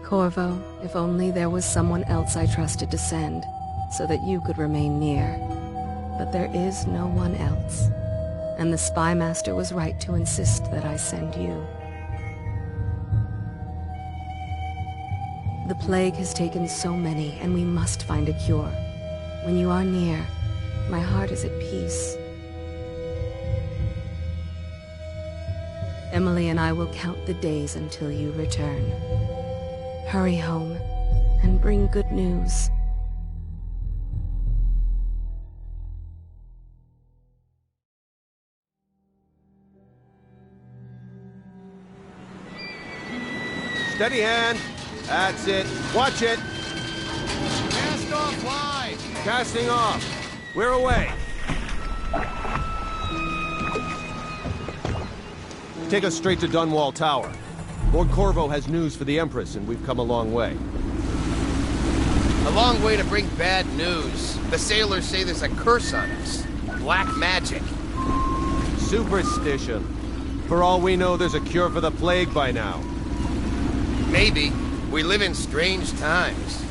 Corvo, if only there was someone else I trusted to send, so that you could remain near. But there is no one else, and the Spy Master was right to insist that I send you. The plague has taken so many, and we must find a cure. When you are near, my heart is at peace. Emily and I will count the days until you return. Hurry home, and bring good news. Steady hand. That's it. Watch it. Cast off live. Casting off. We're away. Take us straight to Dunwall Tower. Lord Corvo has news for the Empress, and we've come a long way. A long way to bring bad news. The sailors say there's a curse on us. Black magic. Superstition. For all we know, there's a cure for the plague by now. Maybe. We live in strange times.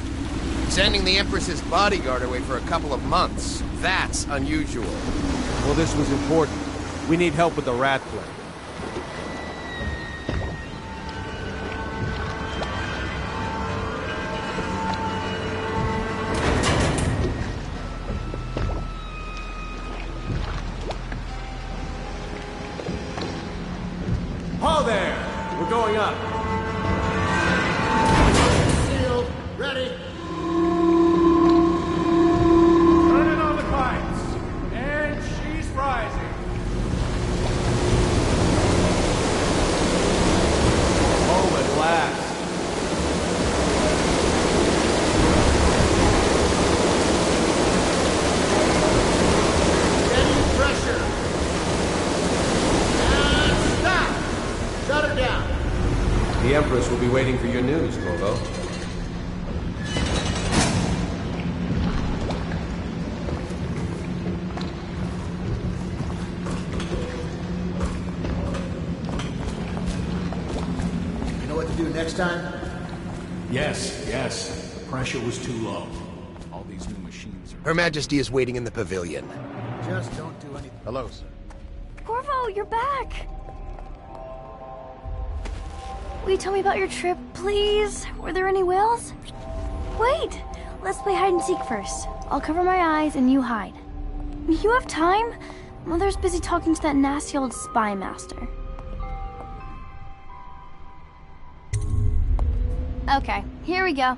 Sending the Empress's bodyguard away for a couple of months. That's unusual. Well, this was important. We need help with the rat plague. Ho there! We're going up. Sealed. Ready. Turning on the pipes. And she's rising. Home at last. Steady pressure. And stop. Shut her down. The Empress will be waiting for your news, Corvo. You know what to do next time? Yes, yes. The pressure was too low. All these new machines are... Her Majesty is waiting in the pavilion. Just don't do anything. Hello, sir. Corvo, you're back! Will you tell me about your trip, please? Were there any whales? Wait! Let's play hide and seek first. I'll cover my eyes and you hide. You have time? Mother's busy talking to that nasty old spy master. Okay, here we go.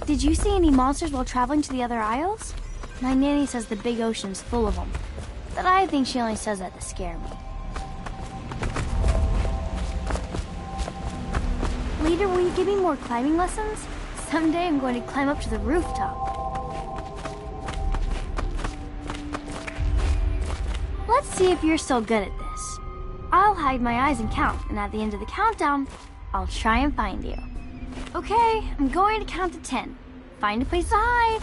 Did you see any monsters while traveling to the other isles? My nanny says the big ocean's full of them, but I think she only says that to scare me. Later, will you give me more climbing lessons? Someday I'm going to climb up to the rooftop. Let's see if you're still good at this. I'll hide my eyes and count, and at the end of the countdown, I'll try and find you. Okay, I'm going to count to 10. Find a place to hide.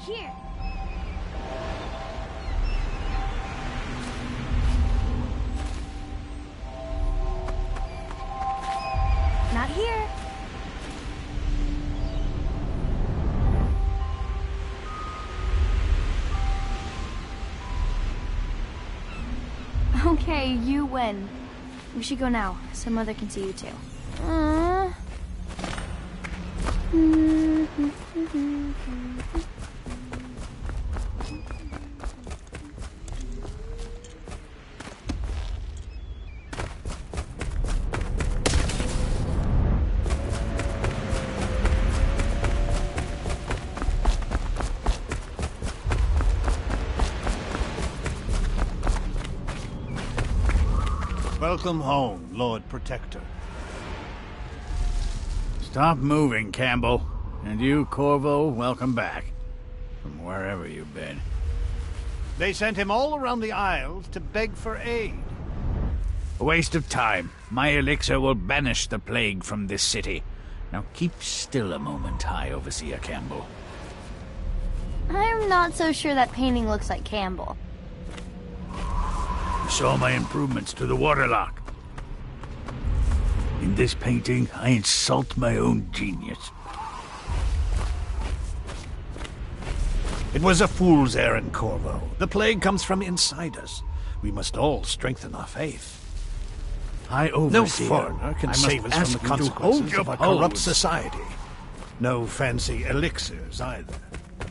Here. Not here. Okay, you win. We should go now, so Mother can see you too. Welcome home, Lord Protector. Stop moving, Campbell. And you, Corvo, welcome back. From wherever you've been. They sent him all around the Isles to beg for aid. A waste of time. My elixir will banish the plague from this city. Now keep still a moment, High Overseer Campbell. I'm not so sure that painting looks like Campbell. You saw my improvements to the waterlock. In this painting, I insult my own genius. It was a fool's errand, Corvo. The plague comes from inside us. We must all strengthen our faith. I oversee. No foreigner can save us from the consequences of a corrupt society. No fancy elixirs either.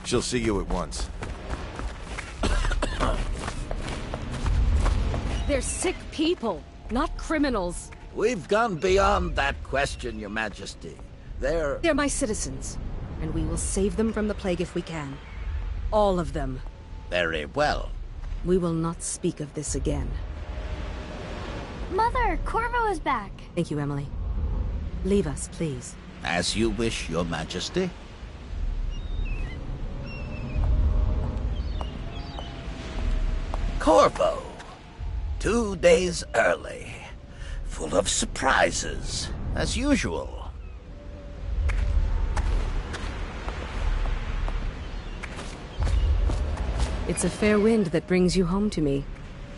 She'll see you at once. They're sick people, not criminals. We've gone beyond that question, Your Majesty. They're my citizens, and we will save them from the plague if we can. All of them. very well. We will not speak of this again. Mother, Corvo is back. Thank you, Emily. Leave us, please. As you wish, Your Majesty. Corvo. 2 days early. Full of surprises, as usual. It's a fair wind that brings you home to me.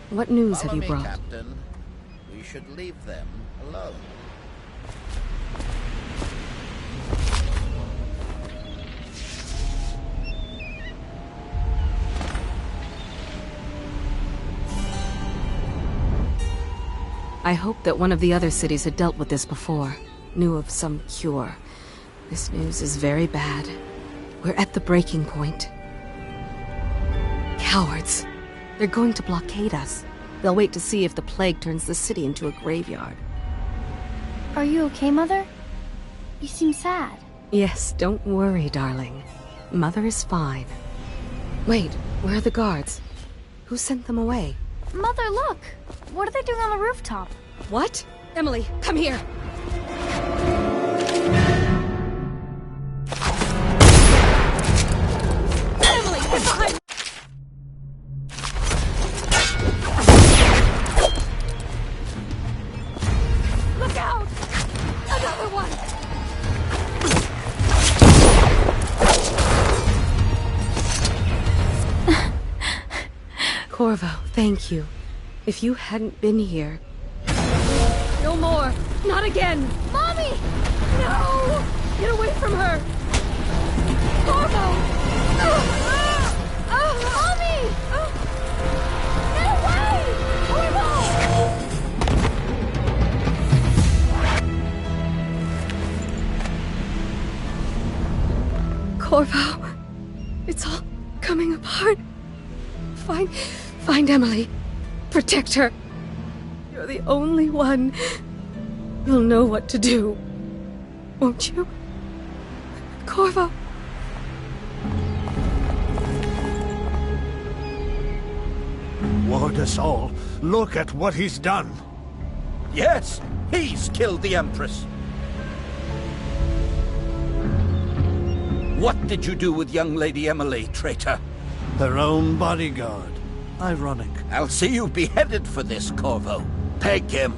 What news have you brought? Captain. We should leave them alone. I hoped that one of the other cities had dealt with this before, knew of some cure. This news is very bad. We're at the breaking point. Cowards. They're going to blockade us. They'll wait to see if the plague turns the city into a graveyard. Are you okay, Mother? You seem sad. Yes, don't worry, darling. Mother is fine. Wait, where are the guards? Who sent them away? Mother, look! What are they doing on the rooftop? What? Emily, come here! Emily, get behind! Look out! Another one! Corvo, thank you. If you hadn't been here... No more! Not again! Mommy! No! Get away from her! Corvo! Mommy! Get away! Corvo! It's all coming apart. Find Emily. Protect her. You're the only one. You'll know what to do. Won't you? Corvo. Ward us all. Look at what he's done. Yes, he's killed the Empress. What did you do with young Lady Emily, traitor? Her own bodyguard. Ironic. I'll see you beheaded for this, Corvo. Peg him.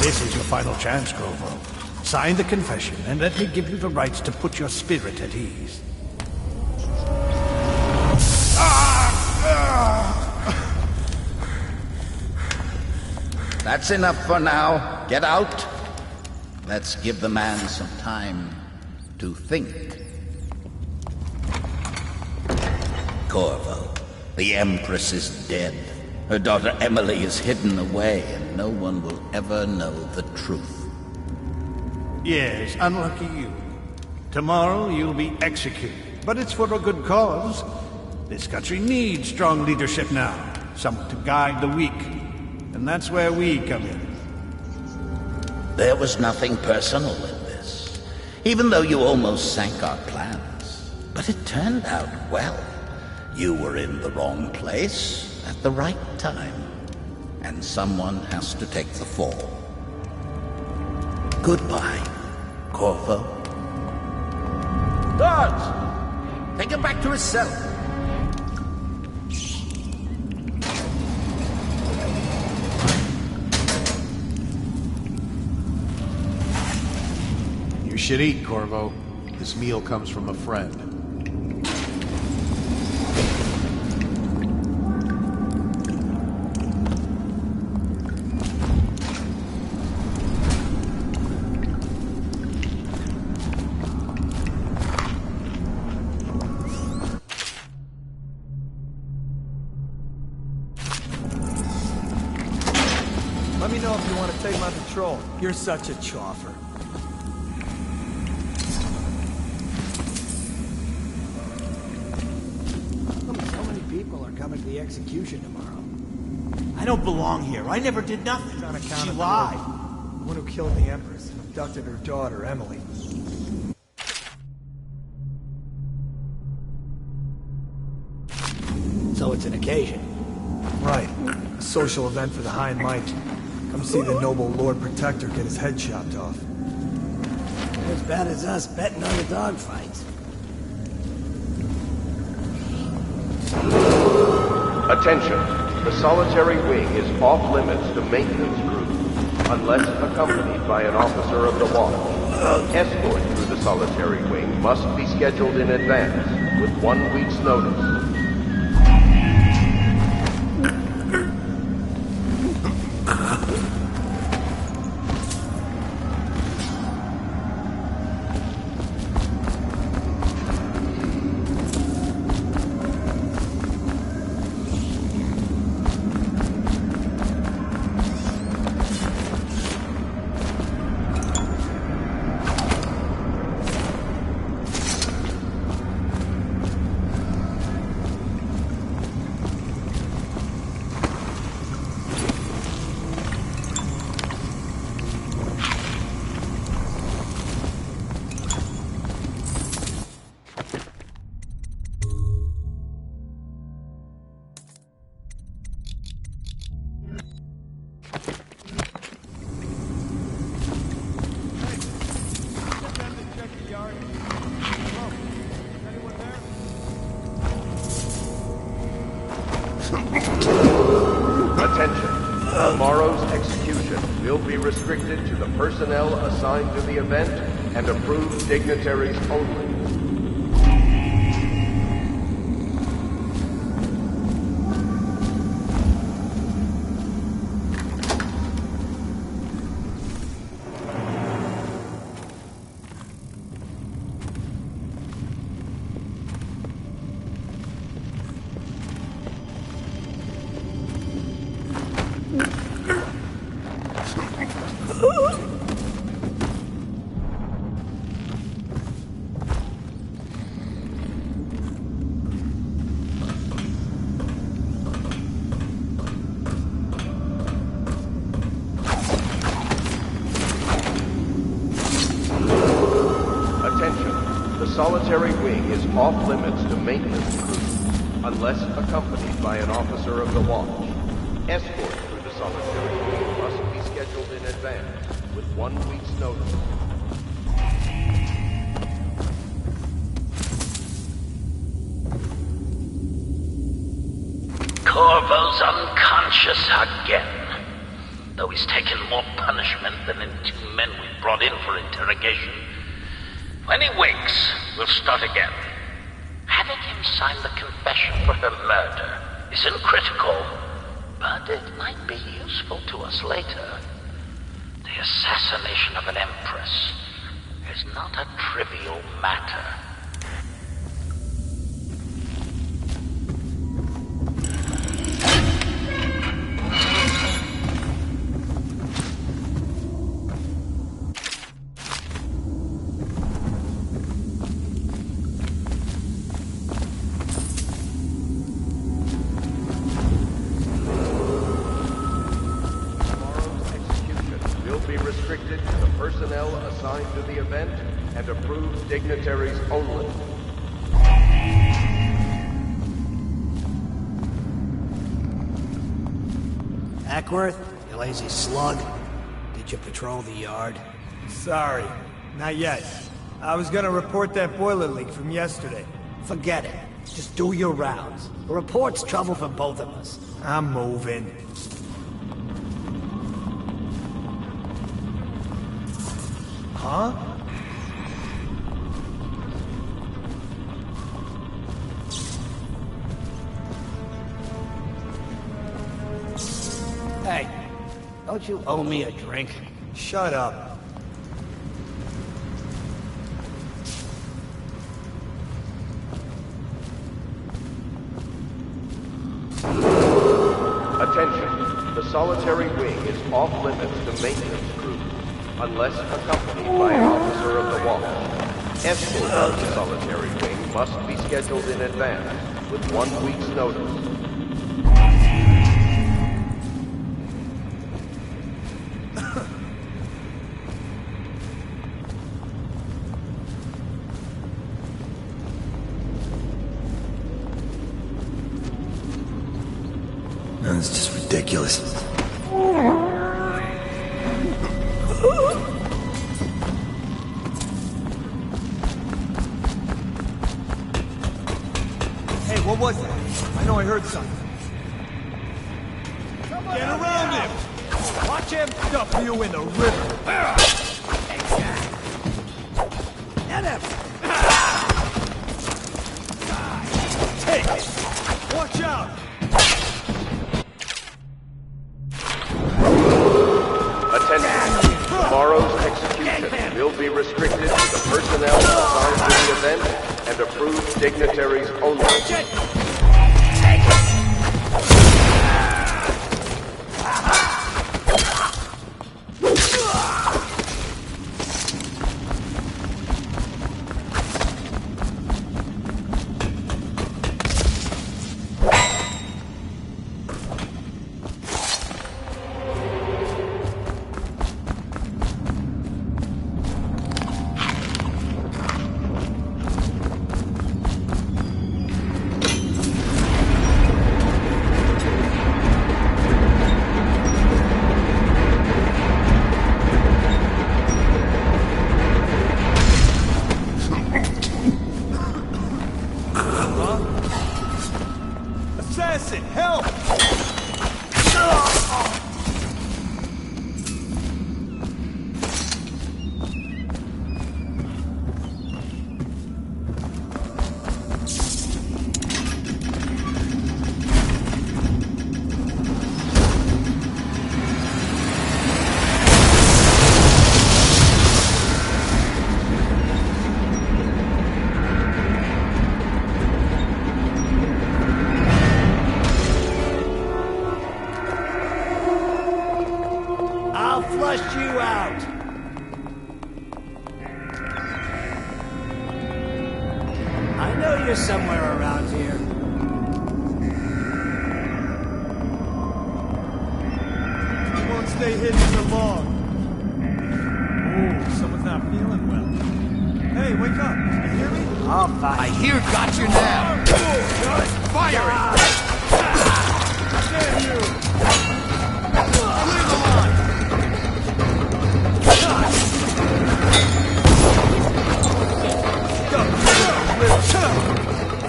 This is your final chance, Corvo. Sign the confession, and let me give you the rights to put your spirit at ease. That's enough for now. Get out. Let's give the man some time to think. Corvo, the Empress is dead. Her daughter Emily is hidden away, and no one will ever know the truth. Yes, unlucky you. Tomorrow you'll be executed, but it's for a good cause. This country needs strong leadership now, someone to guide the weak. And that's where we come in. There was nothing personal in this, even though you almost sank our plans. But it turned out well. You were in the wrong place at the right time, and someone has to take the fall. Goodbye, Corvo. Guards! Take him back to his cell. You should eat, Corvo. This meal comes from a friend. Let me know if you want to take my patrol. You're such a choffer. So many people are coming to the execution tomorrow. I don't belong here. I never did nothing. On account She of lied. the one who killed the Empress and abducted her daughter, Emily. So it's an occasion. Right. A social event for the high and mighty. Come see the noble Lord Protector get his head chopped off. As bad as us betting on the dogfights. Attention. The solitary wing is off limits to maintenance crew, unless accompanied by an officer of the watch. Escort through the solitary wing must be scheduled in advance, with 1 week's notice. Attention. Tomorrow's execution will be restricted to the personnel assigned to the event and approved dignitaries only. Solitary wing is off limits to maintenance crew, unless accompanied by an officer of the watch. Escort through the solitary wing must be scheduled in advance, with 1 week's notice. Corvo's unconscious again, though he's taken more punishment than the 2 men we brought in for interrogation. When he wakes, we'll start again. Having him sign the confession for her murder isn't critical, but it might be useful to us later. The assassination of an empress is not a trivial matter. the event and approved dignitaries only. Ackworth, you lazy slug. Did you patrol the yard? Sorry, not yet. I was gonna report that boiler leak from yesterday. Forget it. Just do your rounds. A report's trouble for both of us. I'm moving. Huh? Hey, don't you owe me a drink? Shut up. Attention, the solitary wing is off limits to maintenance crews, unless accompanied by an officer of the watch. Escort of the solitary wing must be scheduled in advance, with 1 week's notice. That's just ridiculous. Hey, what was that? I know I heard something. Get around him! Watch him dump you in the river. Get him! Take it! Watch out! Attention, tomorrow's execution will be restricted to the personnel assigned to the event and approved dignitaries only. Assassin, help! I'll flush you out. I know you're somewhere around here. You won't stay hidden for long. Ooh, someone's not feeling well. Hey, wake up. You hear me? I'll find I hear got you now. Fire it! Damn you! Clear the line!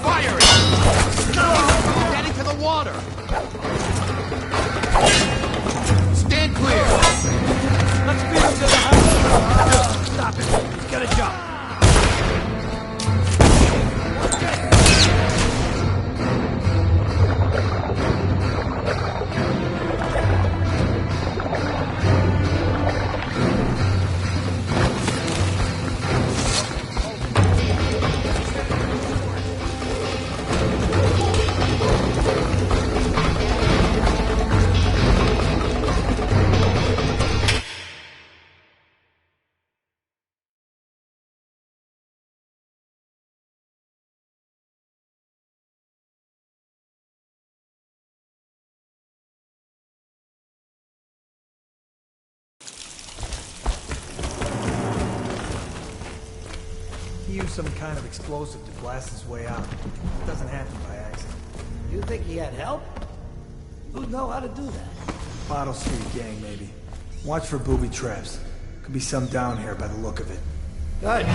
Fire it! Getting to the water! Stand clear! Let's beat him to the house! Stop it. He's gonna jump. he used some kind of explosive to blast his way out. It doesn't happen by accident. You think he had help? Who'd know how to do that? Bottle Street gang, maybe. Watch for booby traps. Could be some down here by the look of it. Good.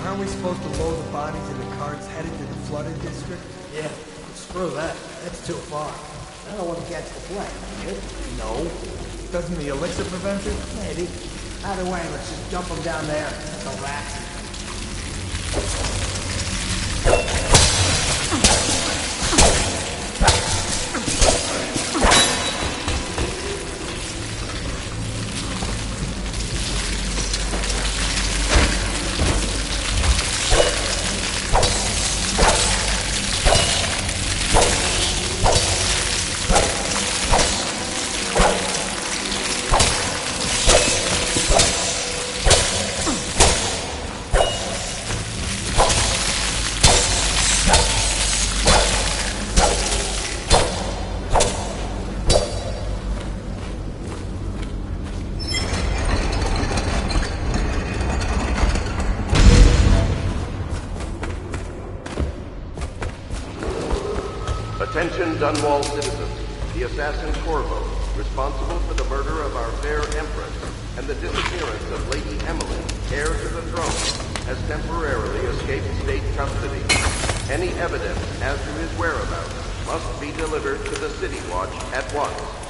Aren't we supposed to load the bodies in the carts headed to the flooded district? Yeah, screw that. That's too far. I don't want to catch the flame. No. Doesn't the elixir prevent it? Maybe. Either way, let's just dump them down there. The rats. Attention Dunwall citizens. The assassin Corvo, responsible for the murder of our fair Empress and the disappearance of Lady Emily, heir to the throne, has temporarily escaped state custody. Any evidence as to his whereabouts must be delivered to the City Watch at once.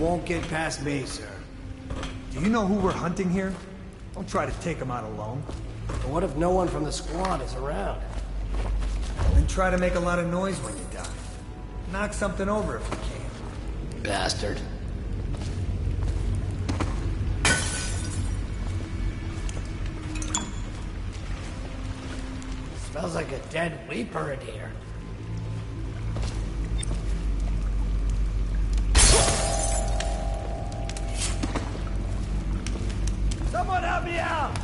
won't get past me, sir. Do you know who we're hunting here? Don't try to take him out alone. But what if no one from the squad is around? Then try to make a lot of noise when you die. Knock something over if you can. Bastard. Smells like a dead weeper in here. Someone help me out!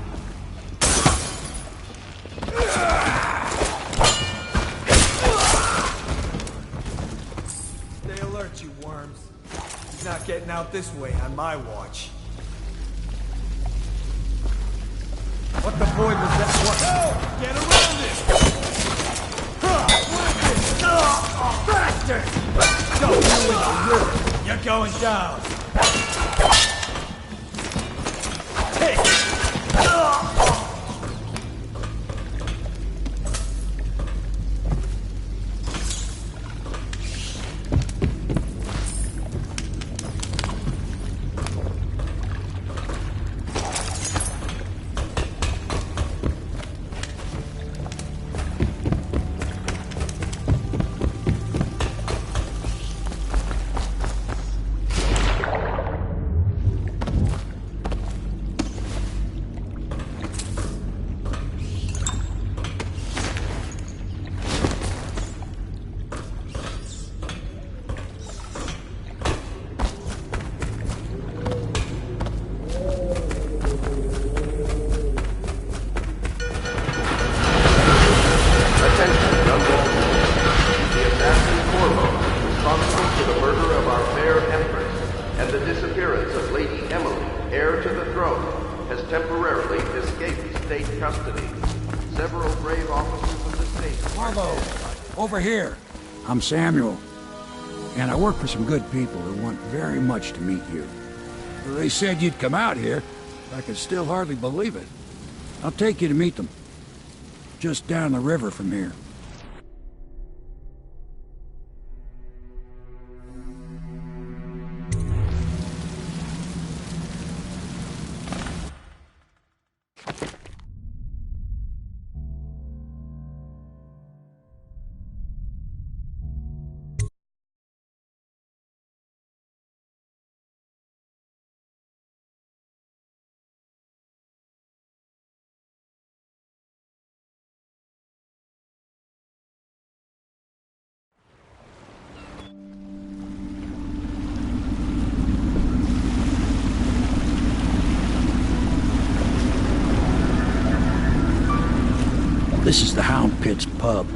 Stay alert, you worms. He's not getting out this way on my watch. What the boy was that? What? No! Get around it! Bastard! Don't you in the river! You're going down! Over here. I'm Samuel, and I work for some good people who want very much to meet you. They said you'd come out here. I can still hardly believe it. I'll take you to meet them. Just down the river from here. This is the Hound Pit's pub,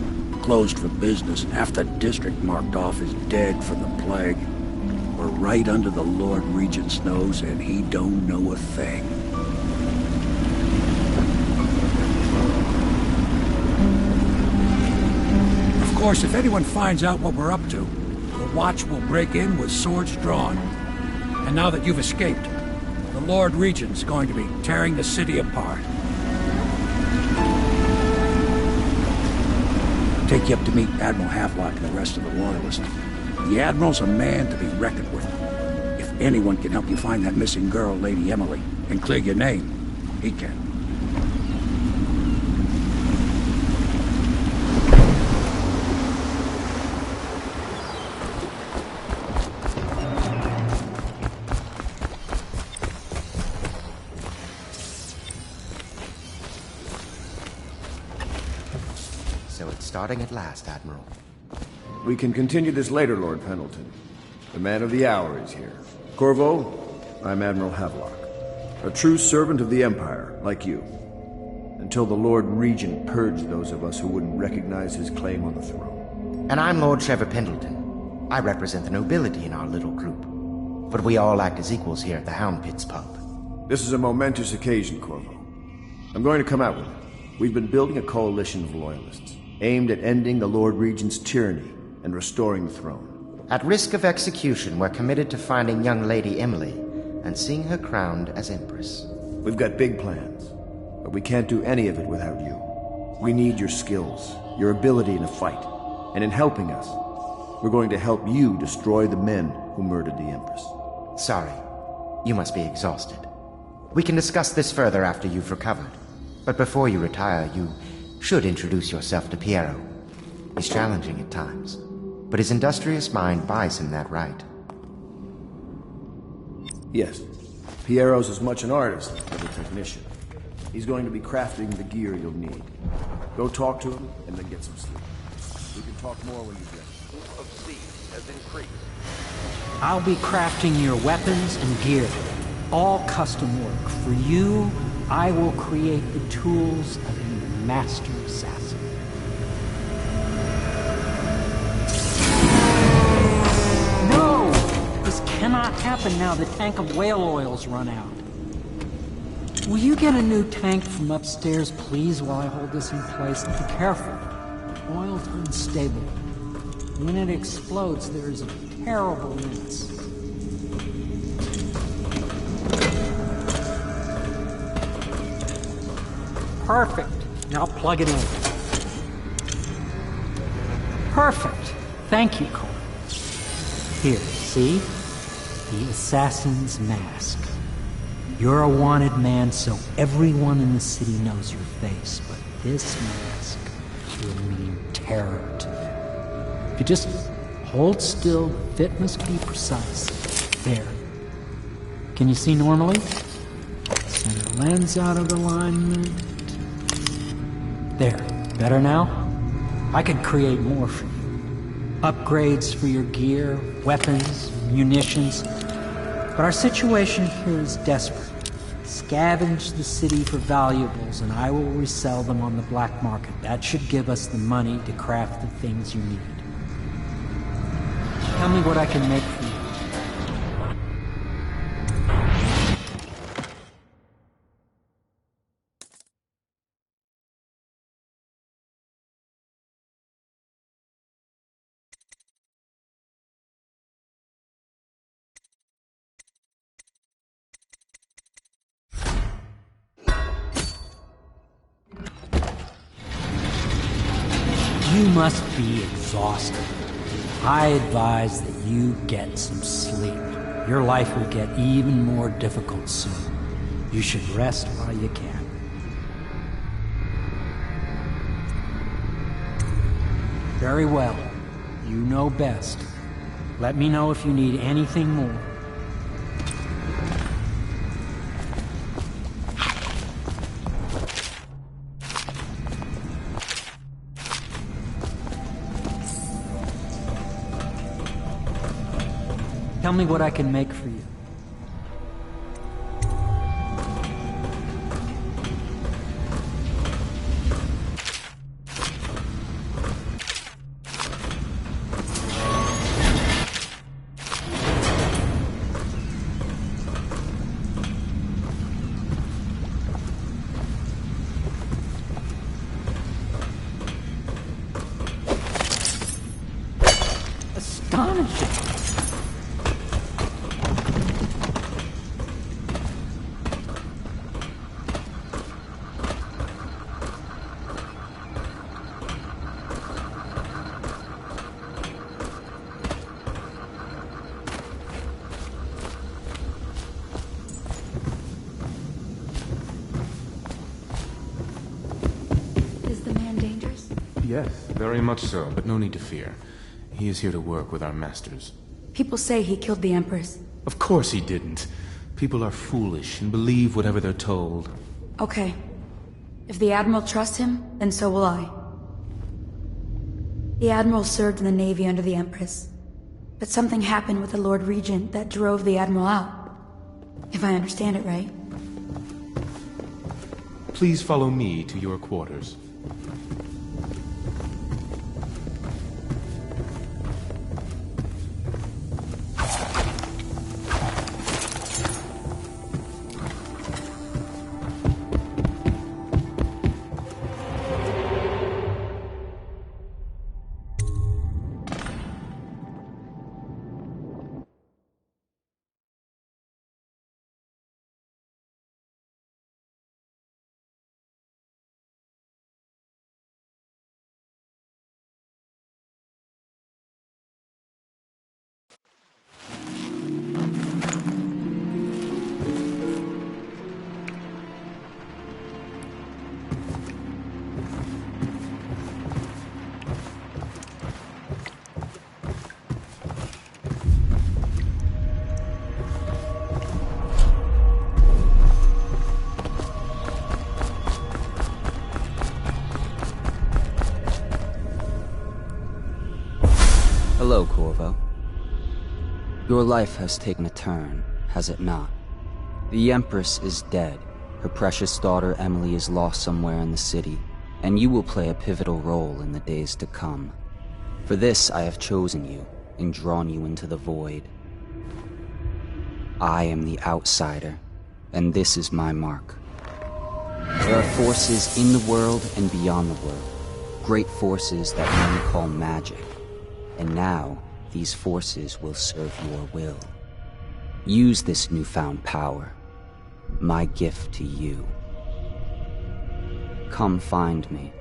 closed for business. Half the district marked off as dead from the plague. We're right under the Lord Regent's nose, and he don't know a thing. Of course, if anyone finds out what we're up to, the Watch will break in with swords drawn. And now that you've escaped, the Lord Regent's going to be tearing the city apart. Take you up to meet Admiral Havelock and the rest of the Loyalists. The Admiral's a man to be reckoned with. If anyone can help you find that missing girl, Lady Emily, and clear your name, he can. Starting at last, Admiral. We can continue this later, Lord Pendleton. The man of the hour is here. Corvo, I'm Admiral Havelock. A true servant of the Empire, like you. Until the Lord Regent purged those of us who wouldn't recognize his claim on the throne. And I'm Lord Trevor Pendleton. I represent the nobility in our little group. But we all act as equals here at the Hound Pit's pub. This is a momentous occasion, Corvo. I'm going to come out with it. We've been building a coalition of loyalists, aimed at ending the Lord Regent's tyranny and restoring the throne. At risk of execution, we're committed to finding young Lady Emily and seeing her crowned as Empress. We've got big plans, but we can't do any of it without you. We need your skills, your ability in a fight, and in helping us, we're going to help you destroy the men who murdered the Empress. Sorry. You must be exhausted. We can discuss this further after you've recovered. But before you retire, you should introduce yourself to Piero. He's challenging at times, but his industrious mind buys him that right. Yes. Piero's as much an artist as a technician. He's going to be crafting the gear you'll need. Go talk to him, and then get some sleep. We can talk more when you're ready. Of siege has increased. I'll be crafting your weapons and gear. All custom work. For you, I will create the tools of a master assassin. No! This cannot happen now. The tank of whale oil's run out. Will you get a new tank from upstairs, please, while I hold this in place? Be careful. Oil's unstable. When it explodes, there is a terrible mess. Perfect. Now plug it in. Perfect. Thank you, Cole. Here, see? The assassin's mask. You're a wanted man, so everyone in the city knows your face, but this mask will mean terror to them. If you just hold still, fit must be precise. There. Can you see normally? Center lens out of alignment. There. Better now? I could create more for you. Upgrades for your gear, weapons, munitions. But our situation here is desperate. Scavenge the city for valuables, and I will resell them on the black market. That should give us the money to craft the things you need. Tell me what I can make for you. You must be exhausted. I advise that you get some sleep. Your life will get even more difficult soon. You should rest while you can. Very well. You know best. Let me know if you need anything more. Tell me what I can make for you. Astonishing! Yes, very much so, but no need to fear. He is here to work with our masters. People say he killed the Empress. Of course he didn't. People are foolish and believe whatever they're told. Okay. If the Admiral trusts him, then so will I. The Admiral served in the Navy under the Empress. But something happened with the Lord Regent that drove the Admiral out. If I understand it right. Please follow me to your quarters. Corvo. Your life has taken a turn, has it not? The Empress is dead. Her precious daughter Emily is lost somewhere in the city, and you will play a pivotal role in the days to come. For this I have chosen you and drawn you into the void. I am the outsider, and this is my mark. There are forces in the world and beyond the world, great forces that men call magic, and now these forces will serve your will. Use this newfound power, my gift to you. Come find me.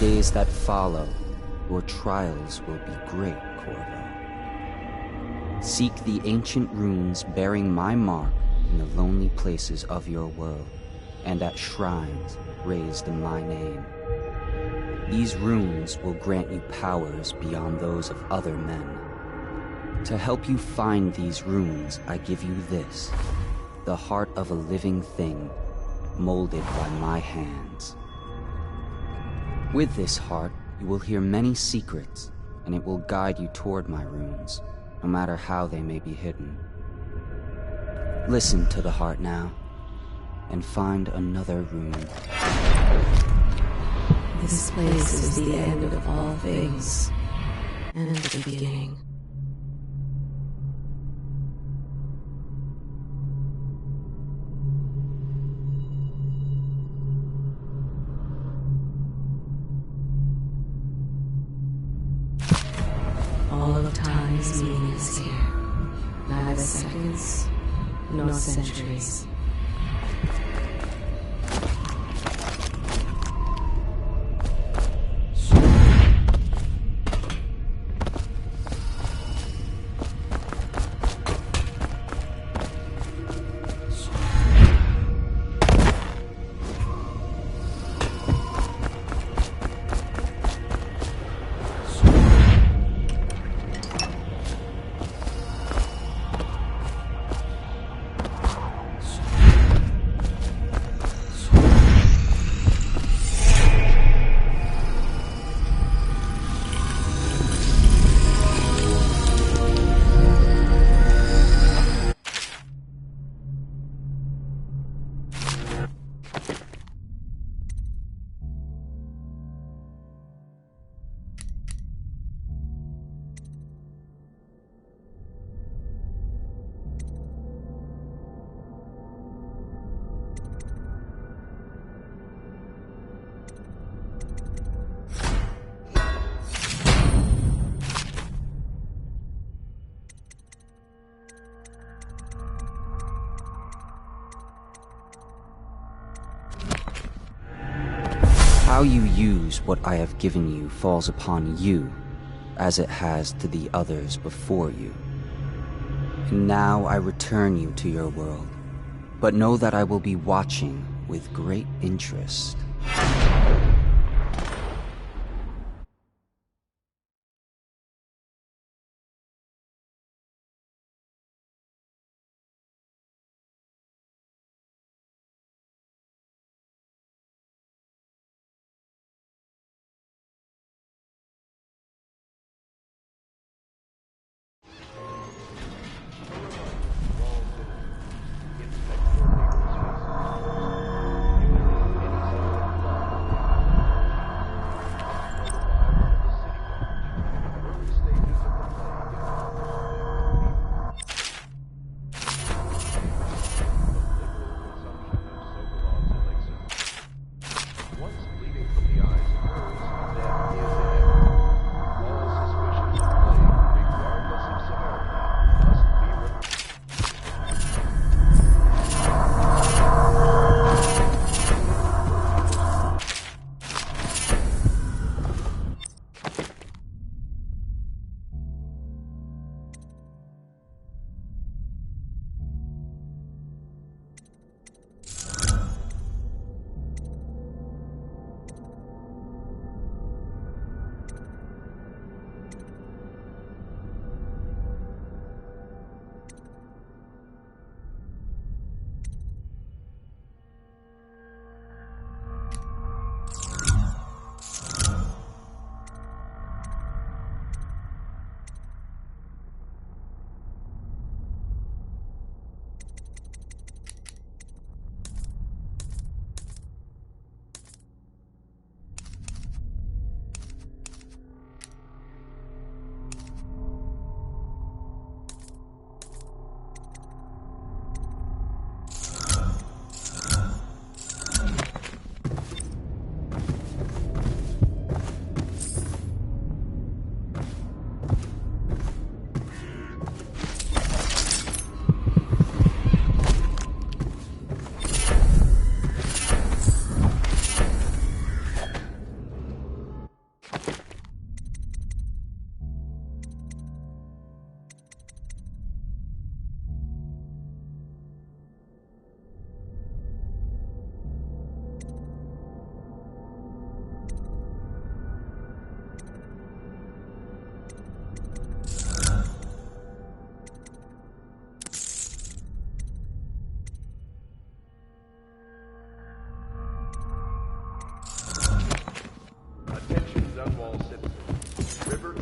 Days that follow, your trials will be great, Corvo. Seek the ancient runes bearing my mark in the lonely places of your world, and at shrines raised in my name. These runes will grant you powers beyond those of other men. To help you find these runes, I give you this, the heart of a living thing, molded by my hands. With this heart, you will hear many secrets, and it will guide you toward my runes, no matter how they may be hidden. Listen to the heart now, and find another rune. This place is the end of all things, and the beginning. All of time is meaningless here. Neither seconds, nor centuries. How you use what I have given you falls upon you, as it has to the others before you. And now I return you to your world, but know that I will be watching with great interest.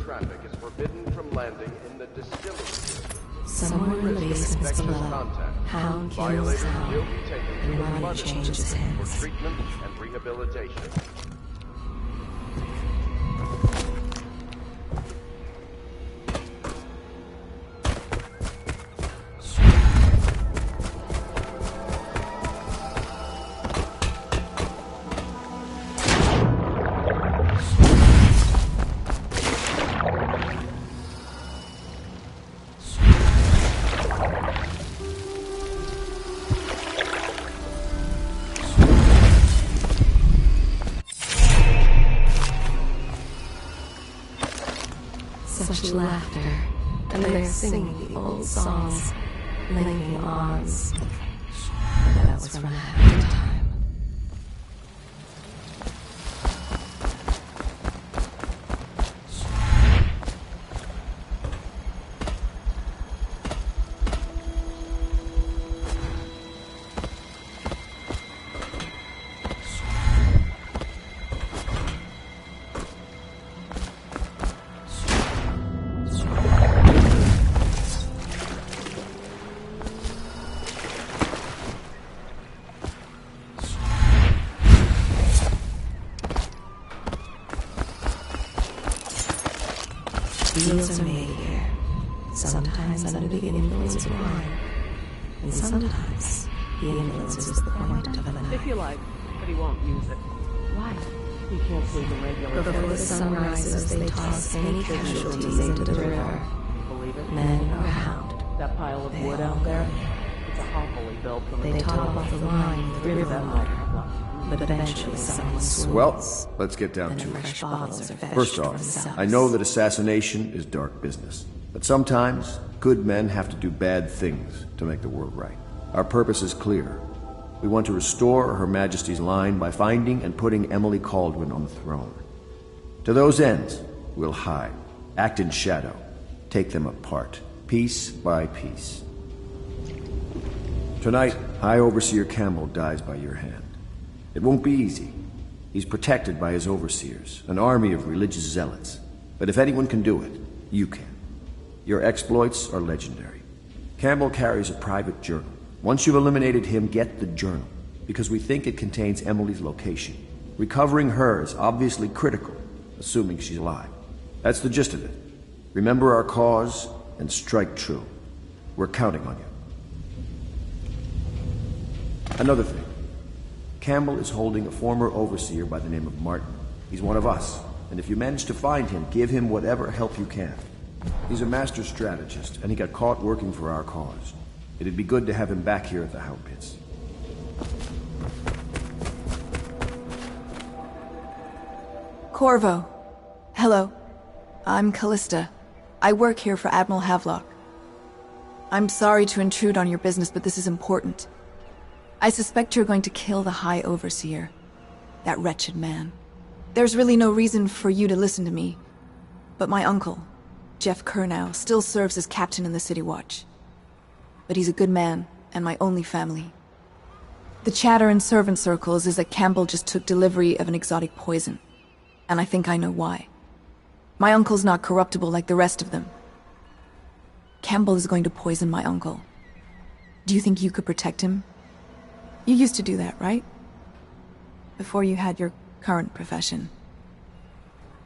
Traffic is forbidden from landing in the distillery. Somewhere in the basements below, Hound kills Hound, will be taken and to a money flood changes institute hands. for treatment and rehabilitation. Such laughter, and they're singing the old songs, linking arms. That was from a happy time. Deals are made here, sometimes under the influence of wine, and sometimes the influence is the point of a knife. If you like, but he won't use it. Why? He can't sleep in regular Before the sun rises, they toss any casualties into the river, Believe it? men or hound. That pile of wood out there, it's a hovel he built from They top off the line with river water, but eventually someone swoops. Well, let's get down to it. Fresh bottles are fetched First from off, cells. I know that assassination is dark business, but sometimes good men have to do bad things to make the world right. Our purpose is clear. We want to restore Her Majesty's line by finding and putting Emily Kaldwin on the throne. To those ends, we'll hide, act in shadow, take them apart, piece by piece. Tonight, High Overseer Campbell dies by your hand. It won't be easy. He's protected by his overseers, an army of religious zealots. But if anyone can do it, you can. Your exploits are legendary. Campbell carries a private journal. Once you've eliminated him, get the journal, because we think it contains Emily's location. Recovering her is obviously critical, assuming she's alive. That's the gist of it. Remember our cause and strike true. We're counting on you. Another thing. Campbell is holding a former overseer by the name of Martin. He's one of us, and if you manage to find him, give him whatever help you can. He's a master strategist, and he got caught working for our cause. It'd be good to have him back here at the Hound Pits. Corvo. Hello. I'm Callista. I work here for Admiral Havelock. I'm sorry to intrude on your business, but this is important. I suspect you're going to kill the High Overseer. That wretched man. There's really no reason for you to listen to me. But my uncle, Jeff Kernow, still serves as captain in the City Watch. But he's a good man, and my only family. The chatter in servant circles is that Campbell just took delivery of an exotic poison. And I think I know why. My uncle's not corruptible like the rest of them. Campbell is going to poison my uncle. Do you think you could protect him? You used to do that, right? Before you had your current profession.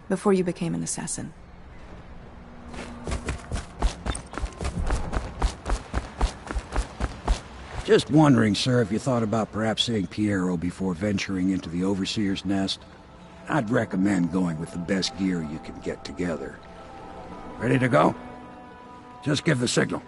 Before you became an assassin. Just wondering, sir, if you thought about perhaps seeing Piero before venturing into the Overseer's nest. I'd recommend going with the best gear you can get together. Ready to go? Just give the signal.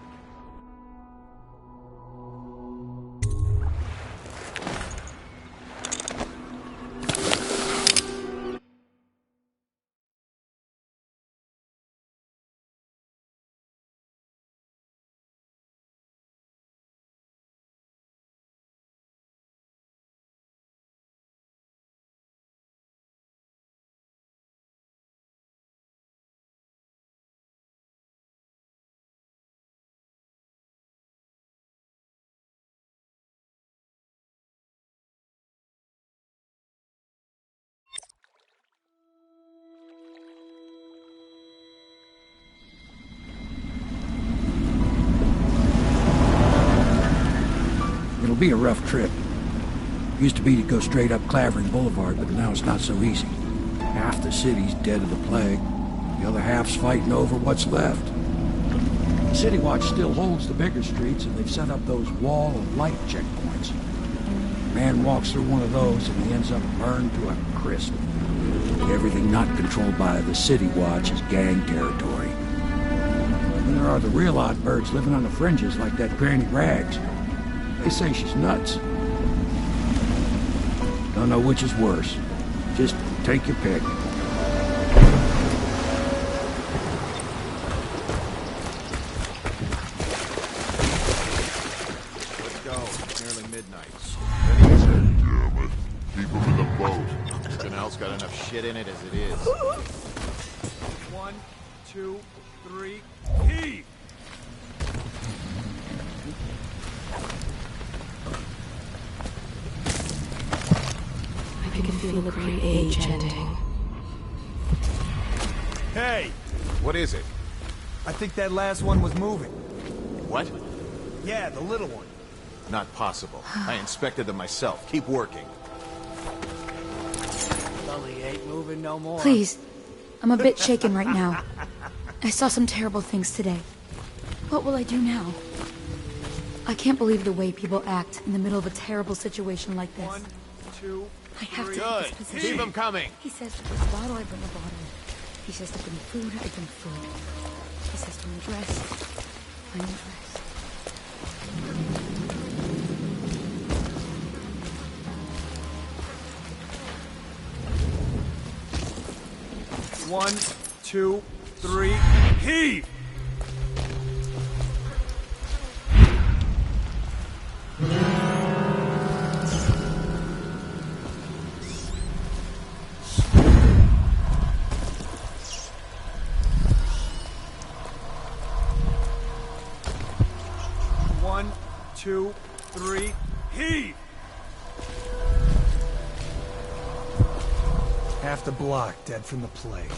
It'll be a rough trip. Used to be to go straight up Clavering Boulevard, but now it's not so easy. Half the city's dead of the plague. The other half's fighting over what's left. The City Watch still holds the bigger streets, and they've set up those wall of light checkpoints. A man walks through one of those, and he ends up burned to a crisp. Everything not controlled by the City Watch is gang territory. And there are the real odd birds living on the fringes, like that Granny Rags. They say she's nuts. Don't know which is worse. Just take your pick. Let's go. It's nearly midnight. Damn it. Keep him in the boat. This canal's got enough shit in it as it is. 1, 2, 3, heave! I can feel the great age ending. Hey! What is it? I think that last one was moving. What? Yeah, the little one. Not possible. I inspected them myself. Keep working. Sully ain't moving no more. Please. I'm a bit shaken right now. I saw some terrible things today. What will I do now? I can't believe the way people act in the middle of a terrible situation like this. 1, 2, I have to Good. take this position. Keep them coming. He says to bring a bottle, I bring a bottle. He says to bring food, I bring food. He says to undress, I undress. 1, 2, 3, heave! One, two, three, heave! Half the block dead from the plague.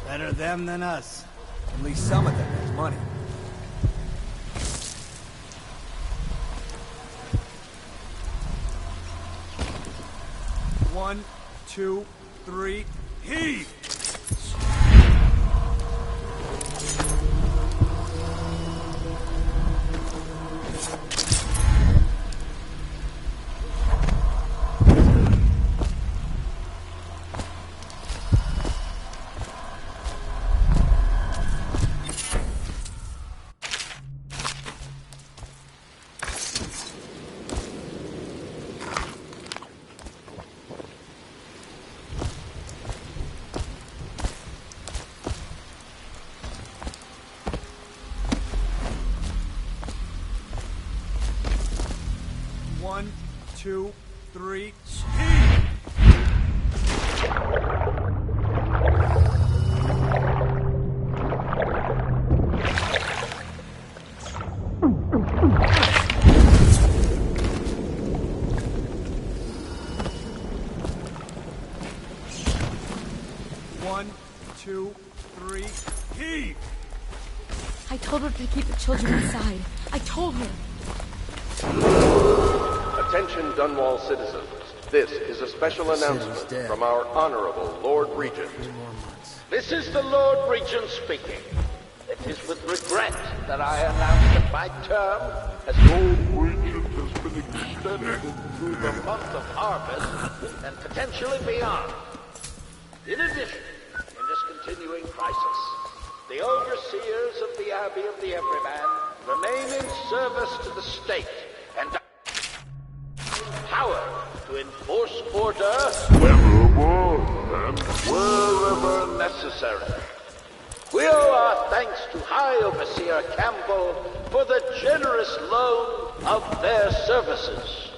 Better them than us. At least some of them has money. One, two, three, heave! One, two, three, heave! One, two, three, heave! I told her to keep the children inside. I told her. Attention Dunwall citizens. This is a special announcement from our Honorable Lord Regent. This is the Lord Regent speaking. It is with regret that I announce that my term as Lord Regent has been extended through the month of harvest and potentially beyond. In addition, in this continuing crisis, the overseers of the Abbey of the Everyman remain in service to the state and power to enforce order wherever and wherever necessary. We owe our thanks to High Overseer Campbell for the generous loan of their services.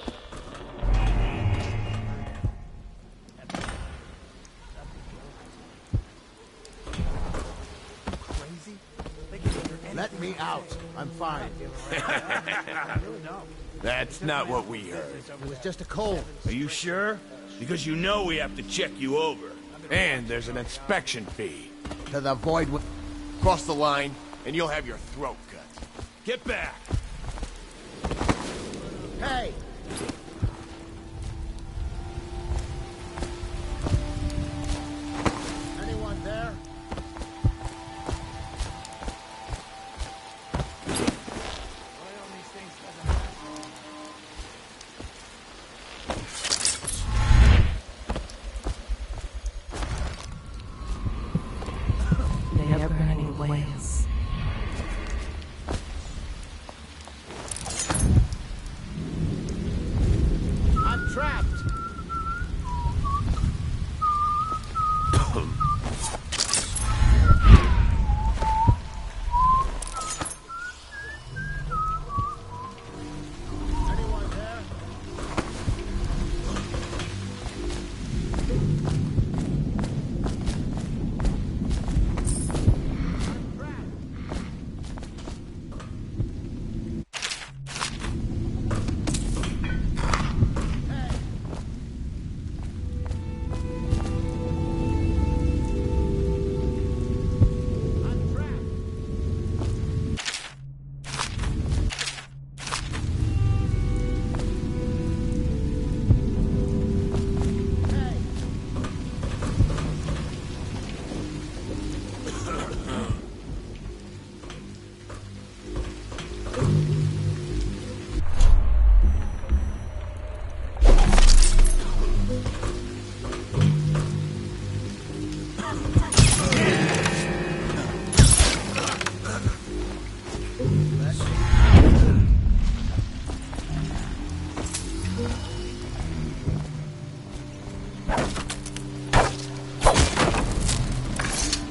Let me out. I'm fine. That's not what we heard. It was just a cold. Are you sure? Because you know we have to check you over. And there's an inspection fee. To the void with... Cross the line, and you'll have your throat cut. Get back! Hey! Anyone there? They are burning whales.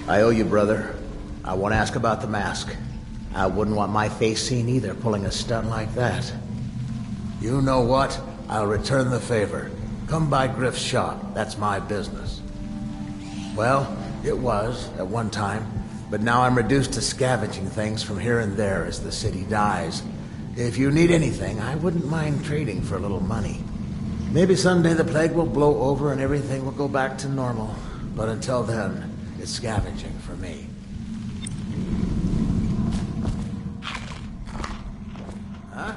I owe you, brother. I want to ask about the mask. I wouldn't want my face seen either, pulling a stunt like that. You know what? I'll return the favor. Come by Griff's shop. That's my business. Well, it was, at one time, but now I'm reduced to scavenging things from here and there as the city dies. If you need anything, I wouldn't mind trading for a little money. Maybe someday the plague will blow over and everything will go back to normal. But until then, it's scavenging for me. Huh?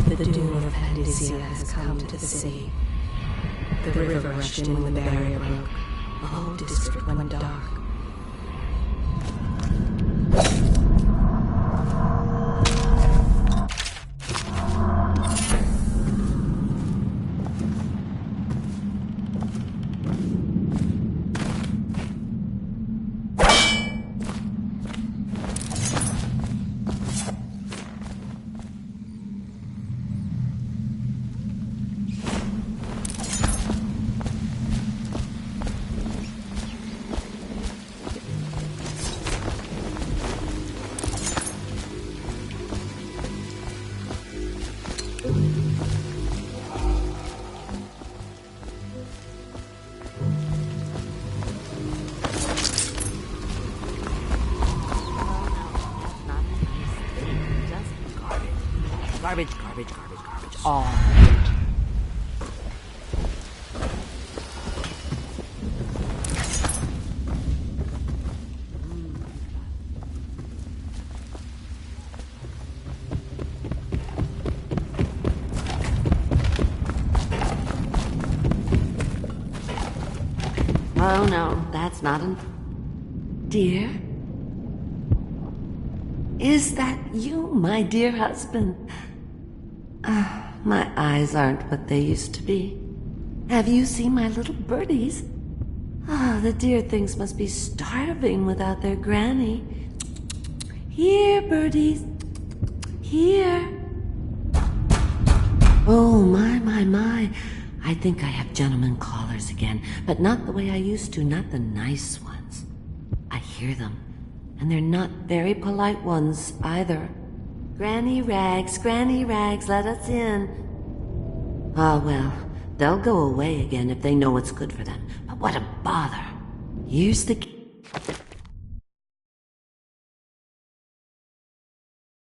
The doom of Panacea has come to the city. The river rushed in when the barrier broke. The whole district went dark. Garbage, garbage, garbage, garbage. All Oh no, that's not an... Dear? Is that you, my dear husband? My eyes aren't what they used to be. Have you seen my little birdies? The dear things must be starving without their granny. Here, birdies. Here. Oh, my. I think I have gentlemen callers again, but not the way I used to, not the nice ones. I hear them, and they're not very polite ones either. Granny Rags, let us in. Ah, well, they'll go away again if they know what's good for them. But what a bother. Here's the key.